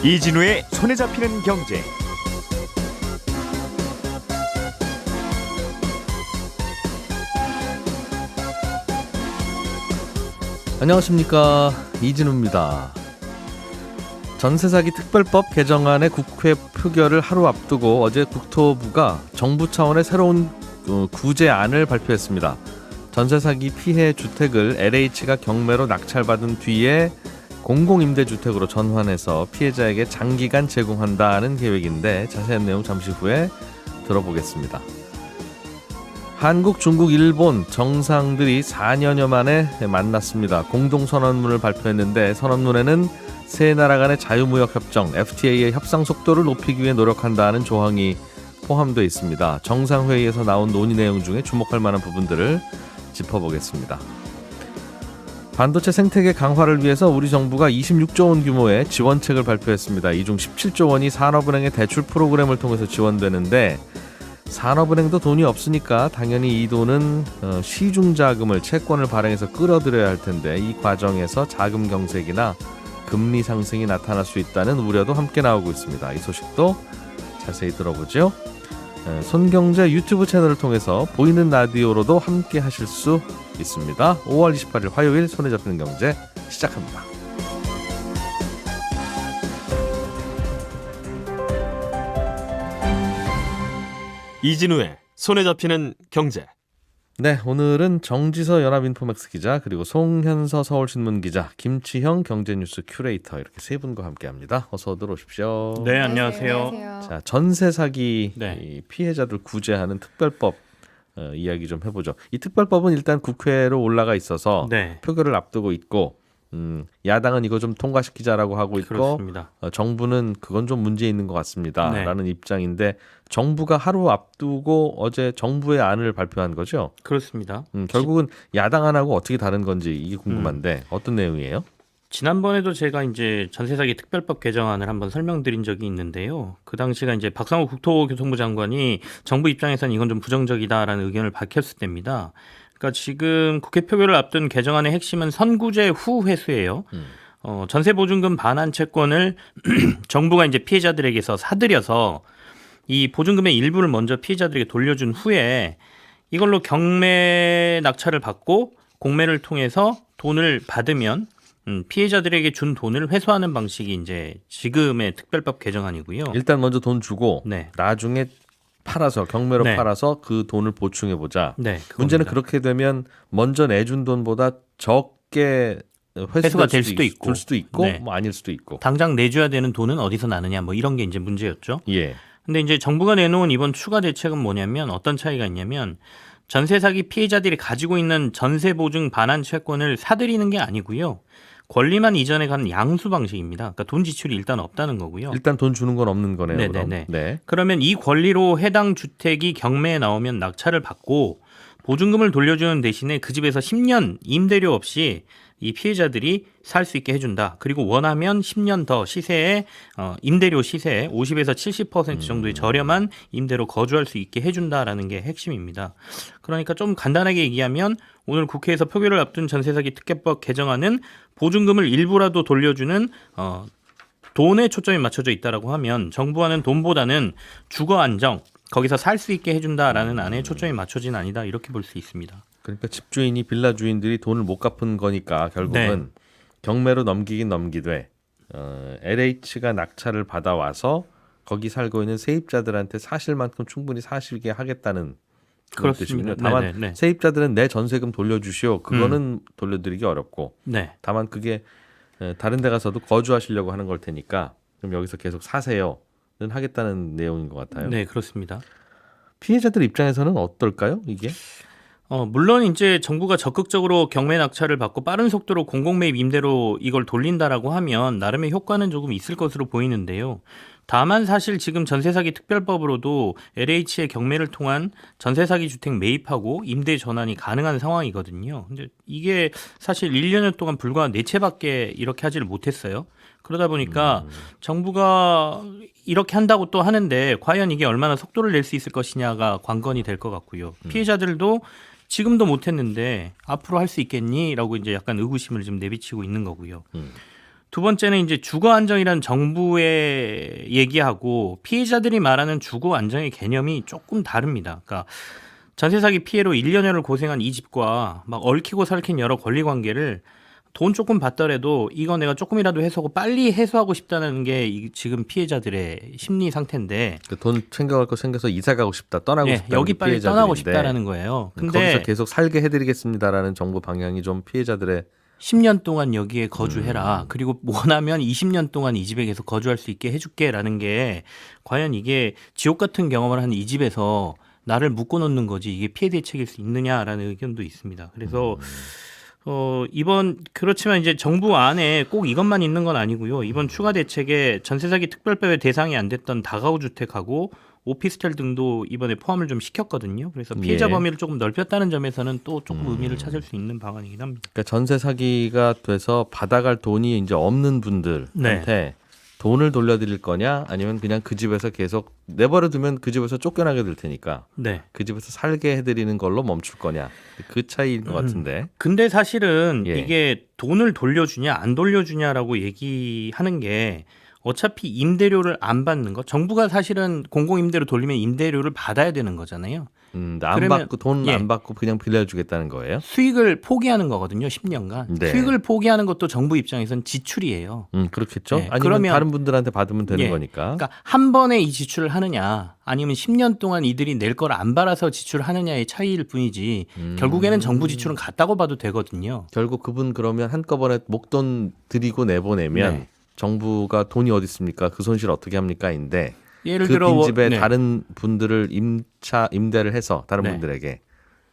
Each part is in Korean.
이진우의 손에 잡히는 경제. 안녕하십니까, 이진우입니다. 전세 사기 특별법 개정안의 국회 표결을 하루 앞두고 어제 국토부가 정부 차원의 새로운 구제안을 발표했습니다. 전세 사기 피해 주택을 LH가 경매로 낙찰받은 뒤에 공공임대주택으로 전환해서 피해자에게 장기간 제공한다는 계획인데 자세한 내용 잠시 후에 들어보겠습니다. 한국, 중국, 일본 정상들이 4년여 만에 만났습니다. 공동선언문을 발표했는데 선언문에는 세 나라 간의 자유무역협정 FTA의 협상 속도를 높이기 위해 노력한다는 조항이 포함되어 있습니다. 정상회의에서 나온 논의 내용 중에 주목할 만한 부분들을 짚어보겠습니다. 반도체 생태계 강화를 위해서 우리 정부가 26조 원 규모의 지원책을 발표했습니다. 이 중 17조 원이 산업은행의 대출 프로그램을 통해서 지원되는데 산업은행도 돈이 없으니까 당연히 이 돈은 시중자금을 채권을 발행해서 끌어들여야 할 텐데 이 과정에서 자금 경색이나 금리 상승이 나타날 수 있다는 우려도 함께 나오고 있습니다. 이 소식도 자세히 들어보죠. 손경제 유튜브 채널을 통해서 보이는 라디오로도 함께 하실 수 있습니다. 5월 28일 화요일 손에 잡히는 경제 시작합니다. 이진우의 손에 잡히는 경제. 네, 오늘은 정지서 연합인포맥스 기자 그리고 송현서 서울신문 기자, 김치형 경제뉴스 큐레이터 이렇게 세 분과 함께합니다. 어서 들어오십시오. 네, 안녕하세요. 자, 전세 사기 네. 피해자들 구제하는 특별법 이야기 좀 해보죠. 이 특별법은 일단 국회로 올라가 있어서 네. 표결을 앞두고 있고 야당은 이거 좀 통과시키자라고 하고 있고 그렇습니다. 정부는 그건 좀 문제 있는 것 같습니다. 네. 라는 입장인데 정부가 하루 앞두고 어제 정부의 안을 발표한 거죠. 그렇습니다. 결국은 야당 안하고 어떻게 다른 건지 이게 궁금한데 어떤 내용이에요? 지난번에도 제가 이제 전세 사기 특별법 개정안을 한번 설명드린 적이 있는데요. 그 당시가 이제 박상호 국토교통부 장관이 정부 입장에서는 이건 좀 부정적이다라는 의견을 밝혔을 때입니다. 그러니까 지금 국회 표결을 앞둔 개정안의 핵심은 선구제 후 회수예요. 전세 보증금 반환 채권을 정부가 이제 피해자들에게서 사들여서 이 보증금의 일부를 먼저 피해자들에게 돌려준 후에 이걸로 경매 낙찰을 받고 공매를 통해서 돈을 받으면 피해자들에게 준 돈을 회수하는 방식이 이제 지금의 특별법 개정안이고요. 일단 먼저 돈 주고 네. 나중에 팔아서 경매로 네. 팔아서 그 돈을 보충해 보자. 네, 문제는 그겁니다. 그렇게 되면 먼저 내준 돈보다 적게 회수가 될 수도 있고. 줄 수도 있고 네. 뭐 아닐 수도 있고. 당장 내줘야 되는 돈은 어디서 나느냐 뭐 이런 게 이제 문제였죠. 예. 근데 이제 정부가 내놓은 이번 추가 대책은 뭐냐면 어떤 차이가 있냐면 전세 사기 피해자들이 가지고 있는 전세 보증 반환 채권을 사들이는 게 아니고요. 권리만 이전해 가는 양수 방식입니다. 그러니까 돈 지출이 일단 없다는 거고요. 일단 돈 주는 건 없는 거네요. 그럼. 네네네. 네. 그러면 이 권리로 해당 주택이 경매에 나오면 낙찰을 받고 보증금을 돌려주는 대신에 그 집에서 10년 임대료 없이 이 피해자들이 살 수 있게 해준다. 그리고 원하면 10년 더 시세에 임대료 시세에 50에서 70% 정도의 저렴한 임대로 거주할 수 있게 해준다라는 게 핵심입니다. 그러니까 좀 간단하게 얘기하면 오늘 국회에서 표결을 앞둔 전세사기 특별법 개정안은 보증금을 일부라도 돌려주는 돈에 초점이 맞춰져 있다라고 하면 정부와는 돈보다는 주거 안정 거기서 살 수 있게 해준다라는 안에 초점이 맞춰진 아니다 이렇게 볼 수 있습니다. 그러니까 집주인이 빌라 주인들이 돈을 못 갚은 거니까 결국은 경매로 넘기긴 넘기되 LH가 낙찰을 받아와서 거기 살고 있는 세입자들한테 사실 만큼 충분히 사실게 하겠다는 그런 뜻이군요. 다만 네네. 세입자들은 내 전세금 돌려주시오. 그거는 돌려드리기 어렵고 네. 다만 그게 다른 데 가서도 거주하시려고 하는 걸 테니까 그럼 여기서 계속 사세요는 하겠다는 내용인 것 같아요. 네, 그렇습니다. 피해자들 입장에서는 어떨까요? 이게? 물론 이제 정부가 적극적으로 경매 낙찰을 받고 빠른 속도로 공공매입 임대로 이걸 돌린다라고 하면 나름의 효과는 조금 있을 것으로 보이는데요. 다만 사실 지금 전세사기 특별법으로도 LH의 경매를 통한 전세사기 주택 매입하고 임대 전환이 가능한 상황이거든요. 근데 이게 사실 1년 동안 불과 4채밖에 이렇게 하지를 못했어요. 그러다 보니까 정부가 이렇게 한다고 또 하는데 과연 이게 얼마나 속도를 낼 수 있을 것이냐가 관건이 될 것 같고요. 피해자들도 지금도 못했는데 앞으로 할 수 있겠니?라고 이제 약간 의구심을 좀 내비치고 있는 거고요. 두 번째는 이제 주거 안정이란 정부의 얘기하고 피해자들이 말하는 주거 안정의 개념이 조금 다릅니다. 그러니까 전세 사기 피해로 1년여를 고생한 이 집과 막 얽히고 설킨 여러 권리 관계를 돈 조금 받더라도 이거 내가 조금이라도 해소하고 빨리 해소하고 싶다는 게 지금 피해자들의 심리 상태인데 돈 챙겨갈 거 챙겨서 이사 가고 싶다, 떠나고 네, 싶다. 여기 빨리 떠나고 싶다라는 거예요. 근데 거기서 계속 살게 해드리겠습니다라는 정부 방향이 좀 피해자들의 10년 동안 여기에 거주해라. 그리고 원하면 20년 동안 이 집에 계속 거주할 수 있게 해줄게라는 게 과연 이게 지옥 같은 경험을 한 이 집에서 나를 묶어놓는 거지 이게 피해 대책일 수 있느냐라는 의견도 있습니다. 그래서 이번 그렇지만 이제 정부 안에 꼭 이것만 있는 건 아니고요. 이번 추가 대책에 전세 사기 특별법의 대상이 안 됐던 다가구 주택하고 오피스텔 등도 이번에 포함을 좀 시켰거든요. 그래서 피해자 범위를 조금 넓혔다는 점에서는 또 조금 의미를 찾을 수 있는 방안이긴 합니다. 그러니까 전세 사기가 돼서 받아갈 돈이 이제 없는 분들한테 돈을 돌려드릴 거냐, 아니면 그냥 그 집에서 계속 내버려 두면 그 집에서 쫓겨나게 될 테니까 네. 그 집에서 살게 해드리는 걸로 멈출 거냐, 그 차이인 것 같은데. 근데 사실은 예. 이게 돈을 돌려주냐 안 돌려주냐라고 얘기하는 게 어차피 임대료를 안 받는 거, 정부가 사실은 공공임대로 돌리면 임대료를 받아야 되는 거잖아요. 안 그러면- 받고 돈 예. 안 받고 그냥 빌려주겠다는 거예요? 수익을 포기하는 거거든요. 10년간. 네. 수익을 포기하는 것도 정부 입장에서는 지출이에요. 그렇겠죠. 네, 아니면 그러면- 다른 분들한테 받으면 되는 예. 거니까. 그러니까 한 번에 이 지출을 하느냐 아니면 10년 동안 이들이 낼 걸 안 받아서 지출하느냐의 차이일 뿐이지 결국에는 정부 지출은 같다고 봐도 되거든요. 결국 그분 그러면 한꺼번에 목돈 드리고 내보내면 네. 정부가 돈이 어디 있습니까? 그 손실 어떻게 합니까?인데 예를 그 들어 빈집에 네. 다른 분들을 임대를 해서 다른 네. 분들에게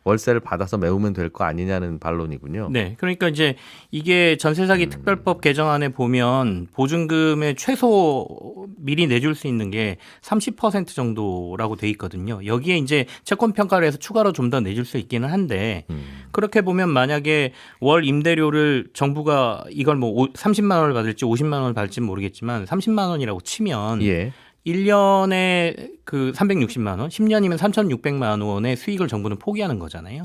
월세를 받아서 메우면 될 거 아니냐는 반론이군요. 네, 그러니까 이제 이게 전세 사기 특별법 개정안에 보면 보증금의 최소 미리 내줄 수 있는 게 30% 정도라고 돼 있거든요. 여기에 이제 채권 평가를 해서 추가로 좀 더 내줄 수 있기는 한데 그렇게 보면 만약에 월 임대료를 정부가 이걸 뭐 30만 원을 받을지 50만 원을 받을지 모르겠지만 30만 원이라고 치면 예. 1년에 그 360만 원, 10년이면 3,600만 원의 수익을 정부는 포기하는 거잖아요.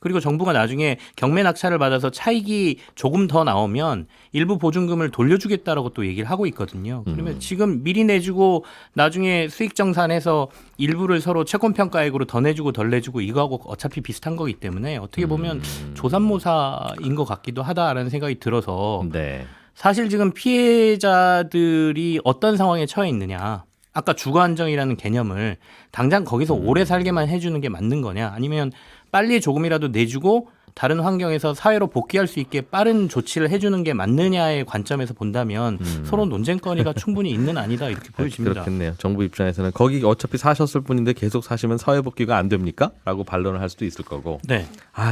그리고 정부가 나중에 경매 낙찰을 받아서 차익이 조금 더 나오면 일부 보증금을 돌려주겠다라고 또 얘기를 하고 있거든요. 그러면 지금 미리 내주고 나중에 수익 정산해서 일부를 서로 채권 평가액으로 더 내주고 덜 내주고 이거하고 어차피 비슷한 거기 때문에 어떻게 보면 조삼모사인 것 같기도 하다라는 생각이 들어서 네. 사실 지금 피해자들이 어떤 상황에 처해 있느냐. 아까 주거 안정이라는 개념을 당장 거기서 오래 살게만 해주는 게 맞는 거냐. 아니면 빨리 조금이라도 내주고 다른 환경에서 사회로 복귀할 수 있게 빠른 조치를 해주는 게 맞느냐의 관점에서 본다면 서로 논쟁거리가 충분히 있는 아니다 이렇게 보여집니다. 그렇겠네요. 정부 입장에서는 거기 어차피 사셨을 분인데 계속 사시면 사회 복귀가 안 됩니까? 라고 반론을 할 수도 있을 거고. 네.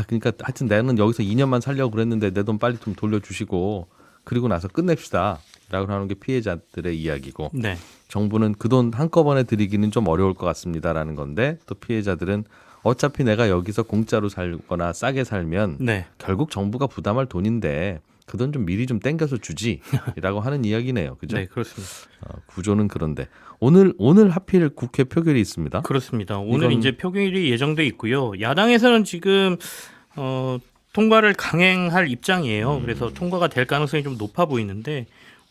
그러니까 하여튼 나는 여기서 2년만 살려고 그랬는데 내 돈 빨리 좀 돌려주시고 그리고 나서 끝냅시다. 라고 하는 게 피해자들의 이야기고. 네. 정부는 그 돈 한꺼번에 드리기는 좀 어려울 것 같습니다라는 건데 또 피해자들은 어차피 내가 여기서 공짜로 살거나 싸게 살면 네. 결국 정부가 부담할 돈인데 그 돈 좀 미리 좀 땡겨서 주지라고 하는 이야기네요. 그죠? 네, 그렇습니다. 구조는 그런데 오늘 하필 국회 표결이 있습니다. 그렇습니다. 오늘 이건- 이제 표결이 예정돼 있고요. 야당에서는 지금 통과를 강행할 입장이에요. 그래서 통과가 될 가능성이 좀 높아 보이는데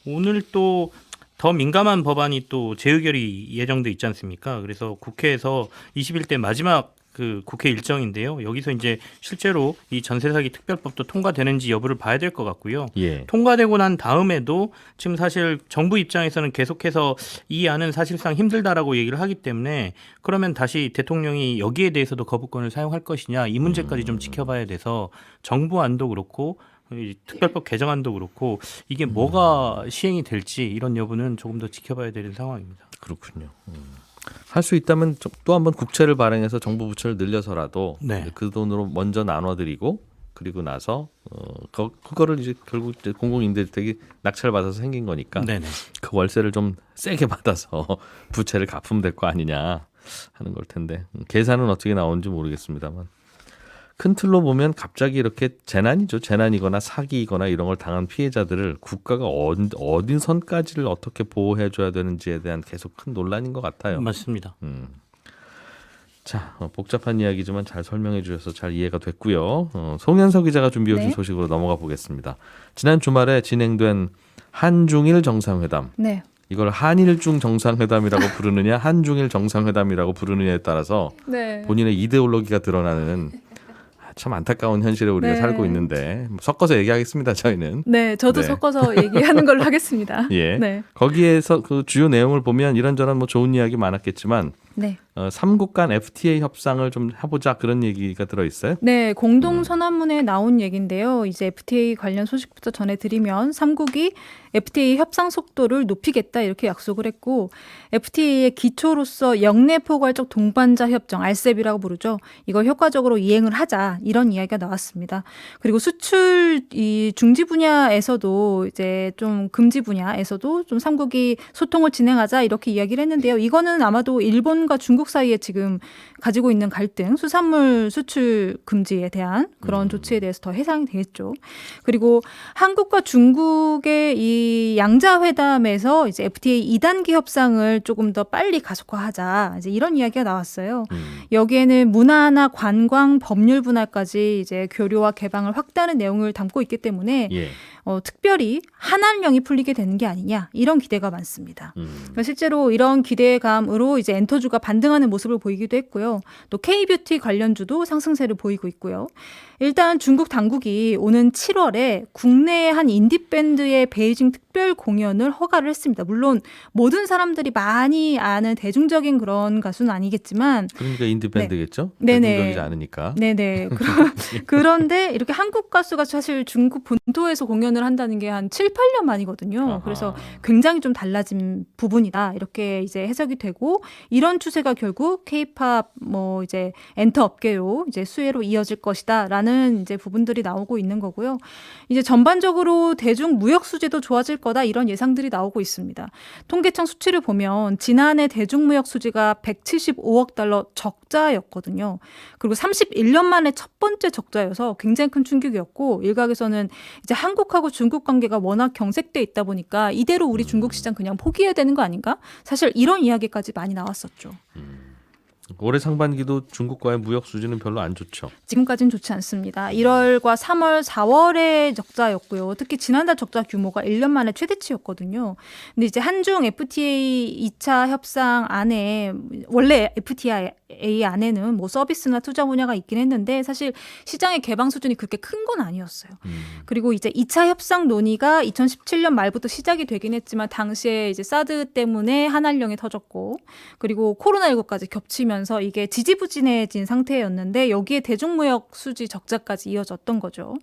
오늘 또 더 민감한 법안이 또 재의결이 예정돼 있지 않습니까? 그래서 국회에서 21대 마지막 그 국회 일정인데요. 여기서 이제 실제로 이 전세 사기 특별법도 통과되는지 여부를 봐야 될 것 같고요. 예. 통과되고 난 다음에도 지금 사실 정부 입장에서는 계속해서 이 안은 사실상 힘들다라고 얘기를 하기 때문에 그러면 다시 대통령이 여기에 대해서도 거부권을 사용할 것이냐 이 문제까지 좀 지켜봐야 돼서 정부 안도 그렇고 이 특별법 개정안도 그렇고 이게 뭐가 시행이 될지 이런 여부는 조금 더 지켜봐야 되는 상황입니다. 그렇군요. 할 수 있다면 또 한번 국채를 발행해서 정부 부채를 늘려서라도 네. 그 돈으로 먼저 나눠드리고 그리고 나서 그거를 이제 결국 이제 공공임대주택이 낙찰 받아서 생긴 거니까 네네. 그 월세를 좀 세게 받아서 부채를 갚으면 될 거 아니냐 하는 걸 텐데 계산은 어떻게 나오는지 모르겠습니다만 큰 틀로 보면 갑자기 이렇게 재난이거나 사기이거나 이런 걸 당한 피해자들을 국가가 어디 선까지를 어떻게 보호해줘야 되는지에 대한 계속 큰 논란인 것 같아요. 맞습니다. 자, 복잡한 이야기지만 잘 설명해 주셔서 잘 이해가 됐고요. 송현석 기자가 준비해 준 네. 소식으로 넘어가 보겠습니다. 지난 주말에 진행된 한중일 정상회담. 네. 이걸 한일중 정상회담이라고 부르느냐 한중일 정상회담이라고 부르느냐에 따라서 네. 본인의 이데올로기가 드러나는 참 안타까운 현실에 우리가 네. 살고 있는데 섞어서 얘기하겠습니다. 저희는. 네, 저도 네. 섞어서 얘기하는 걸로 하겠습니다. 예. 네. 거기에서 그 주요 내용을 보면 이런저런 뭐 좋은 이야기 많았겠지만 네. 3국 간 FTA 협상을 좀 해보자 그런 얘기가 들어 있어요. 네, 공동 선언문에 나온 얘긴데요. 이제 FTA 관련 소식부터 전해드리면 3국이 FTA 협상 속도를 높이겠다 이렇게 약속을 했고 FTA의 기초로서 영내 포괄적 동반자 협정 RCEP이라고 부르죠. 이걸 효과적으로 이행을 하자 이런 이야기가 나왔습니다. 그리고 수출 이 중지 분야에서도 이제 좀 금지 분야에서도 좀 3국이 소통을 진행하자 이렇게 이야기를 했는데요. 이거는 아마도 일본과 중국 사이에 지금 가지고 있는 갈등, 수산물 수출 금지에 대한 그런 조치에 대해서 더 해당이 되겠죠. 그리고 한국과 중국의 이 양자 회담에서 이제 FTA 2단계 협상을 조금 더 빨리 가속화하자. 이제 이런 이야기가 나왔어요. 여기에는 문화나 관광, 법률 분야까지 이제 교류와 개방을 확대하는 내용을 담고 있기 때문에 예. 특별히 한한령이 풀리게 되는 게 아니냐 이런 기대가 많습니다. 그러니까 실제로 이런 기대감으로 이제 엔터주가 반등하는 모습을 보이기도 했고요. 또 K뷰티 관련주도 상승세를 보이고 있고요. 일단 중국 당국이 오는 7월에 국내의 한 인디밴드의 베이징 특별 공연을 허가를 했습니다. 물론 모든 사람들이 많이 아는 대중적인 그런 가수는 아니겠지만 그러니까 인디밴드겠죠. 네네. 대중적이지 않으니까. 네네. 그런데 이렇게 한국 가수가 사실 중국 본토에서 공연을 한다는 게 한 7, 8년 만이거든요. 아하. 그래서 굉장히 좀 달라진 부분이다. 이렇게 이제 해석이 되고 이런 추세가 결국 K-팝 뭐 이제 엔터 업계로 이제 수혜로 이어질 것이다라는 이제 부분들이 나오고 있는 거고요. 이제 전반적으로 대중 무역 수지도 좋아질 거다 이런 예상들이 나오고 있습니다. 통계청 수치를 보면 지난해 대중 무역 수지가 175억 달러 적자였거든요. 그리고 31년 만에 첫 번째 적자여서 굉장히 큰 충격이었고 일각에서는 이제 한국하고 중국 관계가 워낙 경색돼 있다 보니까 이대로 우리 중국 시장 그냥 포기해야 되는 거 아닌가? 사실 이런 이야기까지 많이 나왔었죠. 올해 상반기도 중국과의 무역 수지는 별로 안 좋죠. 지금까지는 좋지 않습니다. 1월과 3월, 4월의 적자였고요. 특히 지난달 적자 규모가 1년 만에 최대치였거든요. 근데 이제 한중 FTA 2차 협상 안에 원래 FTA 안에는 뭐 서비스나 투자 분야가 있긴 했는데 사실 시장의 개방 수준이 그렇게 큰 건 아니었어요. 그리고 이제 2차 협상 논의가 2017년 말부터 시작이 되긴 했지만 당시에 이제 사드 때문에 한한령이 터졌고 그리고 코로나19까지 겹치면서 이게 지지부진해진 상태였는데 여기에 대중무역 수지 적자까지 이어졌던 거죠.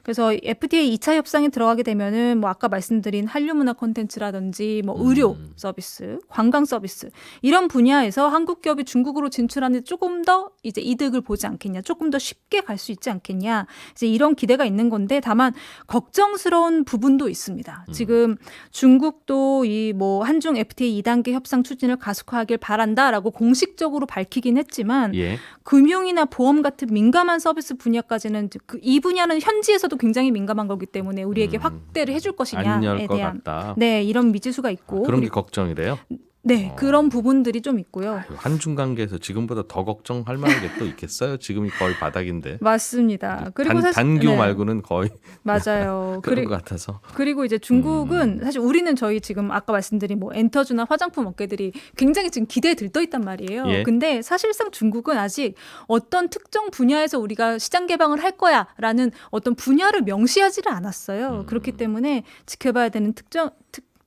그래서 FTA 2차 협상에 들어가게 되면은 뭐 아까 말씀드린 한류문화 콘텐츠라든지 뭐 의료 서비스, 관광 서비스 이런 분야에서 한국 기업이 중국으로 진출하는 데 조금 더 이제 이득을 보지 않겠냐, 조금 더 쉽게 갈 수 있지 않겠냐, 이제 이런 기대가 있는 건데 다만 걱정스러운 부분도 있습니다. 지금 중국도 이 뭐 한중 FTA 2단계 협상 추진을 가속화하길 바란다라고 공식적으로 밝히긴 했지만 예. 금융이나 보험 같은 민감한 서비스 분야까지는 이 분야는 현지에서도 굉장히 민감한 거기 때문에 우리에게 확대를 해줄 안 것이냐에 열 것 대한 같다. 네 이런 미지수가 있고 그런 게 걱정이래요. 네 그런 부분들이 좀 있고요. 아유, 한중 관계에서 지금보다 더 걱정할 만한 게 또 있겠어요. 지금이 거의 바닥인데. 맞습니다. 그리고 사실 단교 네, 말고는 거의 맞아요. 그런 것 같아서. 그리고 이제 중국은 사실 우리는 저희 지금 아까 말씀드린 뭐 엔터주나 화장품 업계들이 굉장히 지금 기대에 들떠 있단 말이에요. 예. 근데 사실상 중국은 아직 어떤 특정 분야에서 우리가 시장 개방을 할 거야라는 어떤 분야를 명시하지를 않았어요. 그렇기 때문에 지켜봐야 되는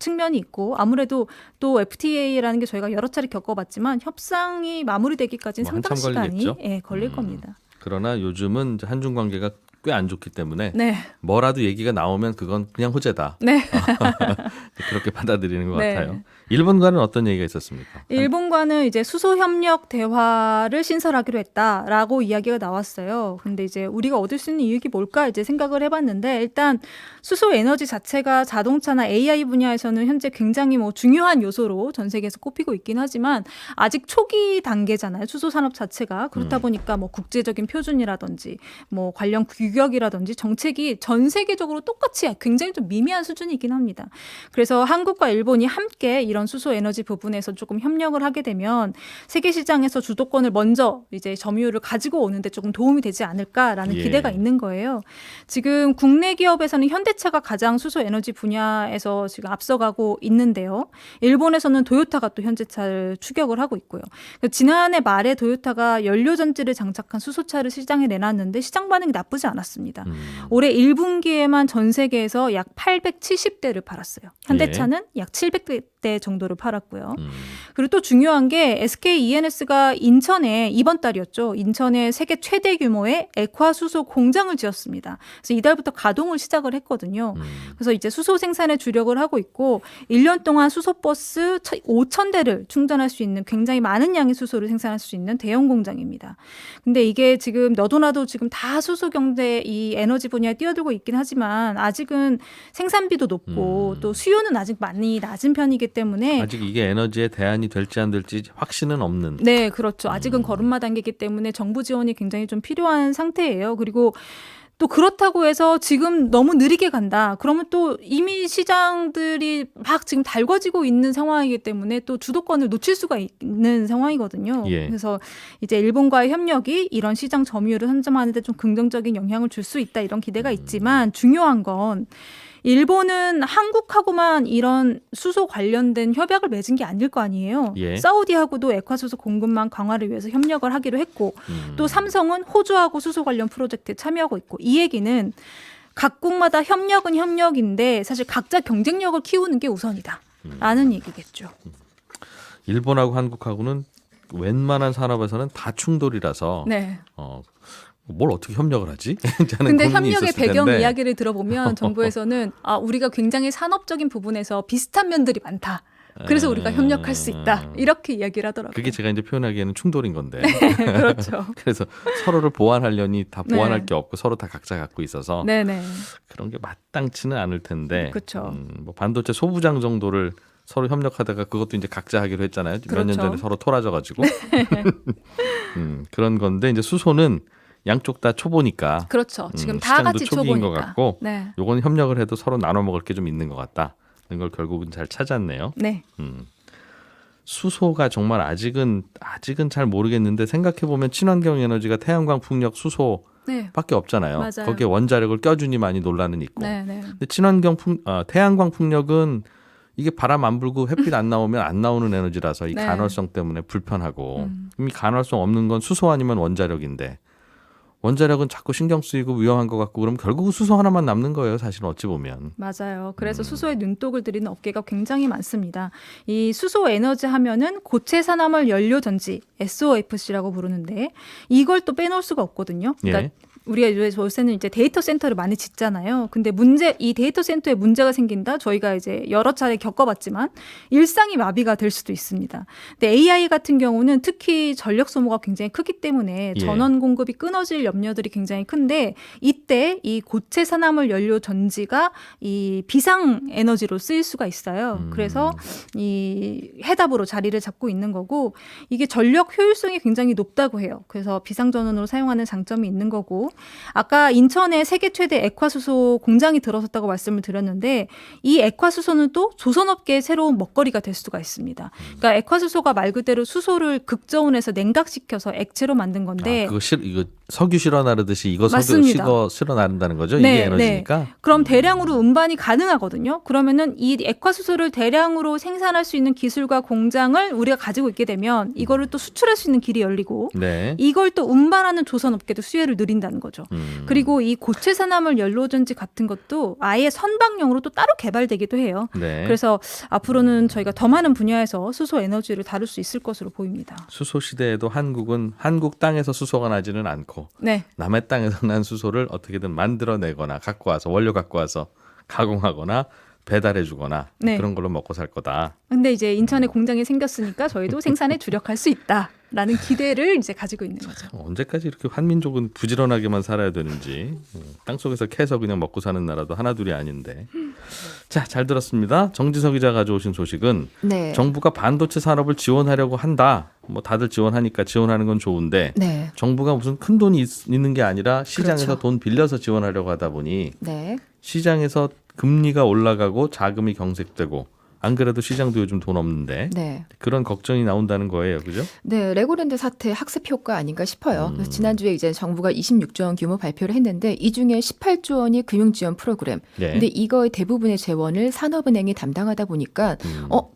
측면이 있고 아무래도 또 FTA라는 게 저희가 여러 차례 겪어봤지만 협상이 마무리되기까지는 뭐 상당 한참 시간이 걸리겠죠? 걸릴 겁니다. 그러나 요즘은 이제 한중 관계가 꽤 안 좋기 때문에 네, 뭐라도 얘기가 나오면 그건 그냥 호재다. 네, 그렇게 받아들이는 것 네. 같아요. 일본과는 어떤 얘기가 있었습니까? 일본과는 이제 수소 협력 대화를 신설하기로 했다라고 이야기가 나왔어요. 근데 이제 우리가 얻을 수 있는 이익이 뭘까 이제 생각을 해봤는데 일단 수소 에너지 자체가 자동차나 AI 분야에서는 현재 굉장히 뭐 중요한 요소로 전 세계에서 꼽히고 있긴 하지만 아직 초기 단계잖아요. 수소 산업 자체가 그렇다 보니까 뭐 국제적인 표준이라든지 뭐 관련 규격이라든지 정책이 전 세계적으로 똑같이 굉장히 좀 미미한 수준이긴 합니다. 그래서 한국과 일본이 함께 이런 수소 에너지 부분에서 조금 협력을 하게 되면 세계 시장에서 주도권을 먼저 이제 점유율을 가지고 오는데 조금 도움이 되지 않을까라는 예. 기대가 있는 거예요. 지금 국내 기업에서는 현대차가 가장 수소 에너지 분야에서 지금 앞서가고 있는데요. 일본에서는 도요타가 또 현대차를 추격을 하고 있고요. 지난해 말에 도요타가 연료 전지를 장착한 수소차를 시장에 내놨는데 시장 반응이 나쁘지 않았습니다. 올해 1분기에만 전 세계에서 약 870대를 팔았어요. 현대차는 약 700대 정도를 팔았고요. 그리고 또 중요한 게 SK E&S가 인천에 이번 달이었죠. 인천에 세계 최대 규모의 액화 수소 공장을 지었습니다. 그래서 이달부터 가동을 시작을 했거든요. 그래서 이제 수소 생산에 주력을 하고 있고 1년 동안 수소버스 5,000대를 충전할 수 있는 굉장히 많은 양의 수소를 생산할 수 있는 대형 공장입니다. 근데 이게 지금 너도 나도 지금 다 수소 경제 이 에너지 분야에 뛰어들고 있긴 하지만 아직은 생산비도 높고 또 수요는 아직 많이 낮은 편이기 때문에 아직 이게 에너지의 대안이 될지 안 될지 확신은 없는. 네, 그렇죠. 아직은 걸음마 단계이기 때문에 정부 지원이 굉장히 좀 필요한 상태예요. 그리고 또 그렇다고 해서 지금 너무 느리게 간다. 그러면 또 이미 시장들이 막 지금 달궈지고 있는 상황이기 때문에 또 주도권을 놓칠 수가 있는 상황이거든요. 예. 그래서 이제 일본과의 협력이 이런 시장 점유율을 선점하는 데 좀 긍정적인 영향을 줄 수 있다. 이런 기대가 있지만 중요한 건 일본은 한국하고만 이런 수소 관련된 협약을 맺은 게 아닐 거 아니에요. 예. 사우디하고도 액화수소 공급망 강화를 위해서 협력을 하기로 했고 또 삼성은 호주하고 수소 관련 프로젝트에 참여하고 있고 이 얘기는 각국마다 협력은 협력인데 사실 각자 경쟁력을 키우는 게 우선이다라는 얘기겠죠. 일본하고 한국하고는 웬만한 산업에서는 다 충돌이라서 네. 뭘 어떻게 협력을 하지? 근데 협력의 배경 텐데. 이야기를 들어보면 정부에서는 우리가 굉장히 산업적인 부분에서 비슷한 면들이 많다. 그래서 우리가 협력할 수 있다. 이렇게 이야기를 하더라고요. 그게 제가 이제 표현하기에는 충돌인 건데. 그렇죠. 그래서 서로를 보완하려니 다 보완할 네. 게 없고 서로 다 각자 갖고 있어서 네네. 그런 게 마땅치는 않을 텐데. 그렇죠. 뭐 반도체 소부장 정도를 서로 협력하다가 그것도 이제 각자 하기로 했잖아요. 몇 년 그렇죠. 전에 서로 토라져가지고. 그런 건데 이제 수소는 양쪽 다 초보니까. 그렇죠. 지금 다 시장도 같이 초기인 초보니까. 것 같고. 네. 요건 협력을 해도 서로 나눠 먹을 게 좀 있는 것 같다. 이걸 결국은 잘 찾았네요. 네. 수소가 정말 아직은 잘 모르겠는데 생각해 보면 친환경 에너지가 태양광 풍력 수소밖에 네. 없잖아요. 맞아요. 거기에 원자력을 껴주니 많이 논란은 있고. 네. 네. 근데 태양광 풍력은 이게 바람 안 불고 햇빛 안 나오면 안 나오는 에너지라서 이 네. 간헐성 때문에 불편하고 이미 간헐성 없는 건 수소 아니면 원자력인데 원자력은 자꾸 신경 쓰이고 위험한 것 같고 그럼 결국 수소 하나만 남는 거예요. 사실은 어찌 보면. 맞아요. 그래서 수소에 눈독을 들이는 업계가 굉장히 많습니다. 이 수소 에너지 하면은 고체 산화물 연료 전지 SOFC라고 부르는데 이걸 또 빼놓을 수가 없거든요. 그러니까 예. 우리가 요새는 이제 데이터 센터를 많이 짓잖아요. 근데 이 데이터 센터에 문제가 생긴다. 저희가 이제 여러 차례 겪어봤지만 일상이 마비가 될 수도 있습니다. 근데 AI 같은 경우는 특히 전력 소모가 굉장히 크기 때문에 예. 전원 공급이 끊어질 염려들이 굉장히 큰데 이때 이 고체 산화물 연료 전지가 이 비상 에너지로 쓰일 수가 있어요. 그래서 이 해답으로 자리를 잡고 있는 거고 이게 전력 효율성이 굉장히 높다고 해요. 그래서 비상 전원으로 사용하는 장점이 있는 거고 아까 인천에 세계 최대 액화수소 공장이 들어섰다고 말씀을 드렸는데 이 액화수소는 또 조선업계의 새로운 먹거리가 될 수가 있습니다. 그러니까 액화수소가 말 그대로 수소를 극저온에서 냉각시켜서 액체로 만든 건데 이거 석유 실어 나르듯이 이거 맞습니다. 실어 나른다는 거죠? 네, 이게 에너지니까. 네. 그럼 대량으로 운반이 가능하거든요. 그러면은 이 액화수소를 대량으로 생산할 수 있는 기술과 공장을 우리가 가지고 있게 되면 이거를 또 수출할 수 있는 길이 열리고 네. 이걸 또 운반하는 조선업계도 수혜를 누린다는 거죠. 그리고 이 고체 산화물 연료전지 같은 것도 아예 선박용으로 또 따로 개발되기도 해요. 네. 그래서 앞으로는 저희가 더 많은 분야에서 수소 에너지를 다룰 수 있을 것으로 보입니다. 수소 시대에도 한국은 한국 땅에서 수소가 나지는 않고 네. 남의 땅에서 난 수소를 어떻게든 만들어내거나 갖고 와서 원료 갖고 와서 가공하거나 배달해주거나 네. 그런 걸로 먹고 살 거다. 근데 이제 인천에 공장이 생겼으니까 저희도 생산에 주력할 수 있다라는 기대를 이제 가지고 있는 거죠. 언제까지 이렇게 한민족은 부지런하게만 살아야 되는지 땅속에서 캐서 그냥 먹고 사는 나라도 하나둘이 아닌데. 자, 잘 들었습니다. 정지석 기자 가져오신 소식은 네. 정부가 반도체 산업을 지원하려고 한다. 뭐 다들 지원하니까 지원하는 건 좋은데 네. 정부가 무슨 큰 돈이 있는 게 아니라 시장에서 그렇죠. 돈 빌려서 지원하려고 하다 보니 네. 시장에서 금리가 올라가고 자금이 경색되고 안 그래도 시장도 요즘 돈 없는데 네. 그런 걱정이 나온다는 거예요. 그죠? 네, 레고랜드 사태 학습 효과 아닌가 싶어요. 그래서 지난주에 이제 정부가 26조 원 규모 발표를 했는데 이 중에 18조 원이 금융 지원 프로그램. 네. 근데 이거의 대부분의 재원을 산업은행이 담당하다 보니까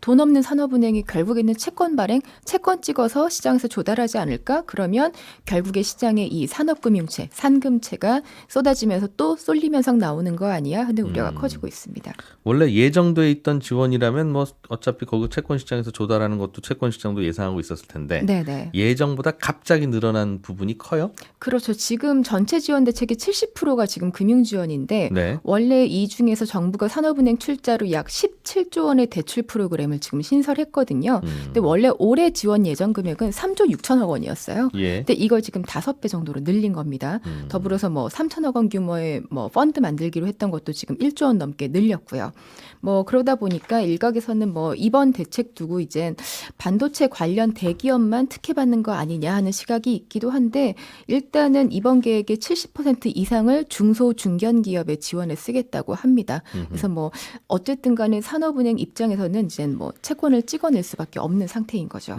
돈 없는 산업은행이 결국에는 채권 발행, 채권 찍어서 시장에서 조달하지 않을까? 그러면 결국에 시장에 이 산업금융채, 산금채가 쏟아지면서 또 쏠림 현상 나오는 거 아니야? 하는 우려가 커지고 있습니다. 원래 예정돼 있던 지원이라면 뭐 어차피 거기 채권 시장에서 조달하는 것도 채권 시장도 예상하고 있었을 텐데 네네. 예정보다 갑자기 늘어난 부분이 커요? 그렇죠. 지금 전체 지원 대책의 70%가 지금 금융 지원인데 네. 원래 이 중에서 정부가 산업은행 출자로 약 17조 원의 대출 프로그램을 지금 신설했거든요. 근데 원래 올해 지원 예정 금액은 3조 6천억 원이었어요. 예. 근데 이걸 지금 5배 정도로 늘린 겁니다. 더불어서 뭐 3천억 원 규모의 뭐 펀드 만들기로 했던 것도 지금 1조 원 넘게 늘렸고요. 뭐 그러다 보니까 일각에서는 뭐 이번 대책 두고 이젠 반도체 관련 대기업만 특혜받는 거 아니냐 하는 시각이 있기도 한데 일단은 이번 계획의 70% 이상을 중소 중견 기업에 지원에 쓰겠다고 합니다. 그래서 뭐 어쨌든 간에 산업은행 입장에서는 이제 뭐 채권을 찍어낼 수밖에 없는 상태인 거죠.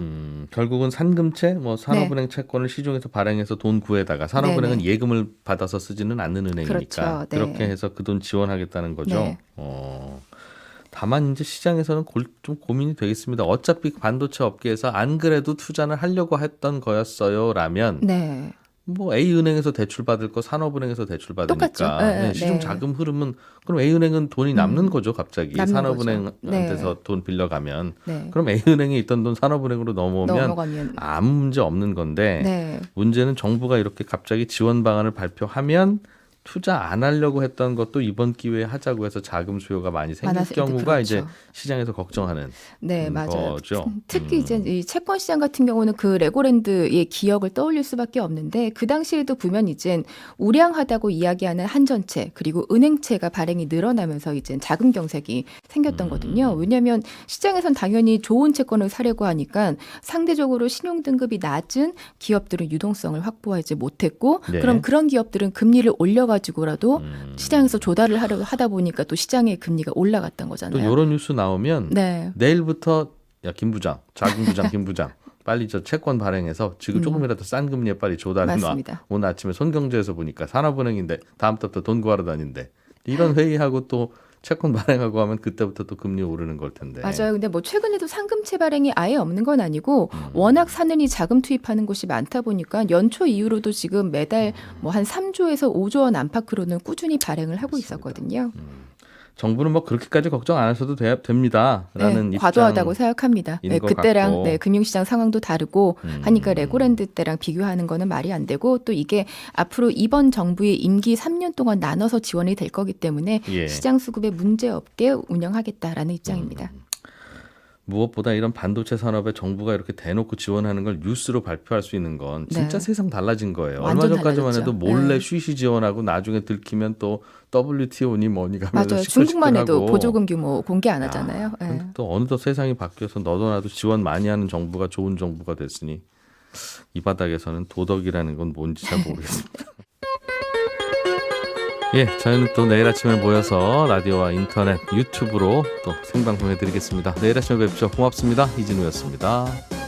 결국은 산금채, 뭐 산업은행 채권을 시중에서 발행해서 돈 구해다가 산업은행은 네네. 예금을 받아서 쓰지는 않는 은행이니까 그렇죠. 네. 그렇게 해서 그 돈 지원하겠다는 거죠. 네. 다만 이제 시장에서는 좀 고민이 되겠습니다. 어차피 반도체 업계에서 안 그래도 투자를 하려고 했던 거였어요라면 네. 뭐 A은행에서 대출 받을 거 산업은행에서 대출 받으니까 똑같죠. 네, 시중 네. 자금 흐름은 그럼 A은행은 돈이 남는 거죠. 갑자기 남는 산업은행한테서 거죠. 네. 돈 빌려가면 네. 그럼 A은행에 있던 돈 산업은행으로 넘어가면 아무 문제 없는 건데 네. 문제는 정부가 이렇게 갑자기 지원 방안을 발표하면 투자 안 하려고 했던 것도 이번 기회에 하자고 해서 자금 수요가 많이 생길 많았을 때 경우가 그렇죠. 이제 시장에서 걱정하는 네, 맞아요. 거죠. 특히 이제 이 채권 시장 같은 경우는 그 레고랜드의 기억을 떠올릴 수밖에 없는데 그 당시에도 보면 이제 우량하다고 이야기하는 한전채 그리고 은행채가 발행이 늘어나면서 이제 자금 경색이 생겼던 거거든요. 왜냐하면 시장에선 당연히 좋은 채권을 사려고 하니까 상대적으로 신용 등급이 낮은 기업들은 유동성을 확보하지 못했고 네. 그럼 그런 기업들은 금리를 올려가지고라도 시장에서 조달을 하다 보니까 또 시장의 금리가 올라갔던 또 거잖아요. 이런 뉴스 나오면 네. 내일부터 야 김 부장, 자금 부장, 김 부장 빨리 저 채권 발행해서 지금 조금이라도 싼 금리에 빨리 조달해 놔. 맞습니다. 오늘 아침에 손경제에서 보니까 산업은행인데 다음 달부터 돈 구하러 다닌대. 이런 회의하고 또 채권 발행하고 하면 그때부터 또 금리 오르는 걸 텐데. 맞아요. 근데 뭐 최근에도 상금채 발행이 아예 없는 건 아니고 워낙 사는이 자금 투입하는 곳이 많다 보니까 연초 이후로도 지금 매달 뭐 한 3조에서 5조 원 안팎으로는 꾸준히 발행을 하고 있었거든요. 정부는 뭐 그렇게까지 걱정 안 하셔도 됩니다라는 네, 입장. 과도하다고 생각합니다. 인 네, 것 그때랑 같고. 네, 금융시장 상황도 다르고 하니까 레고랜드 때랑 비교하는 거는 말이 안 되고 또 이게 앞으로 이번 정부의 임기 3년 동안 나눠서 지원이 될 거기 때문에 예. 시장 수급에 문제 없게 운영하겠다라는 입장입니다. 무엇보다 이런 반도체 산업에 정부가 이렇게 대놓고 지원하는 걸 뉴스로 발표할 수 있는 건 진짜 네. 세상 달라진 거예요. 얼마 완전 전까지만 달라졌죠. 해도 몰래 네. 쉬쉬 지원하고 나중에 들키면 또 WTO니 뭐니 가면서 맞아요. 중국만 해도 시끌시끌하고. 보조금 규모 공개 안 하잖아요. 네. 근데 또 어느덧 세상이 바뀌어서 너도 나도 지원 많이 하는 정부가 좋은 정부가 됐으니 이 바닥에서는 도덕이라는 건 뭔지 잘 모르겠습니다. 예, 저희는 또 내일 아침에 모여서 라디오와 인터넷, 유튜브로 또 생방송 해드리겠습니다. 내일 아침에 뵙죠. 고맙습니다. 이진우였습니다.